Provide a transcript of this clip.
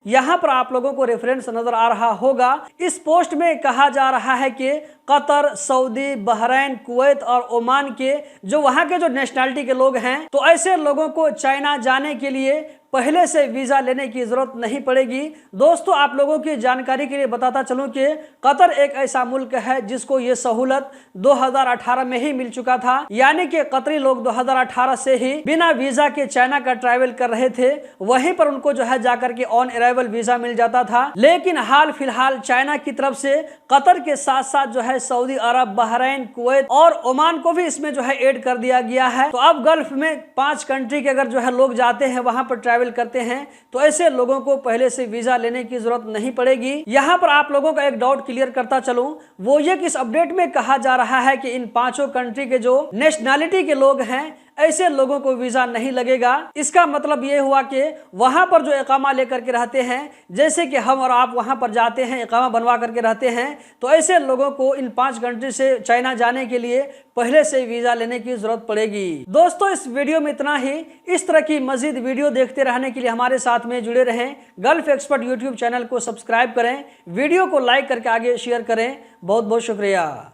यहाँ पर आप लोगों को रेफरेंस नजर आ रहा होगा। इस पोस्ट में कहा जा रहा है कि कतर, सऊदी, बहरीन, कुवैत और ओमान के जो वहां के जो नेशनलिटी के लोग हैं, तो ऐसे लोगों को चाइना जाने के लिए पहले से वीजा लेने की जरूरत नहीं पड़ेगी। दोस्तों, आप लोगों की जानकारी के लिए बताता चलूं कि कतर एक ऐसा मुल्क है जिसको ये सहूलत 2018 में ही मिल चुका था, यानी कि कतरी लोग 2018 से ही बिना वीजा के चाइना का ट्रैवल कर रहे थे। वहीं पर उनको जो है जाकर के ऑन अराइवल वीजा मिल जाता था। लेकिन हाल फिलहाल चाइना की तरफ से कतर के साथ साथ जो है सऊदी अरब, बहरीन, कुवैत और ओमान को भी इसमें जो है ऐड कर दिया गया है। तो अब गल्फ में 5 कंट्री के अगर जो है लोग जाते हैं, वहां पर ट्रैवल करते हैं, तो ऐसे लोगों को पहले से वीजा लेने की जरूरत नहीं पड़ेगी। यहां पर आप लोगों का एक डाउट क्लियर करता चलूं, वो ये कि इस अपडेट में कहा जा रहा है कि इन 5 कंट्री के जो नेशनलिटी के लोग हैं, ऐसे लोगों को वीजा नहीं लगेगा। इसका मतलब ये हुआ कि वहां पर जो इकामा लेकर के रहते हैं, जैसे कि हम और आप वहां पर जाते हैं, इकामा बनवा करके रहते हैं, तो ऐसे लोगों को इन 5 कंट्री से चाइना जाने के लिए पहले से वीजा लेने की जरूरत पड़ेगी। दोस्तों, इस वीडियो में इतना ही। इस तरह की मजीद वीडियो देखते रहने के लिए हमारे साथ में जुड़े रहें। गल्फ एक्सपर्ट यूट्यूब चैनल को सब्सक्राइब करें, वीडियो को लाइक करके आगे शेयर करें। बहुत बहुत शुक्रिया।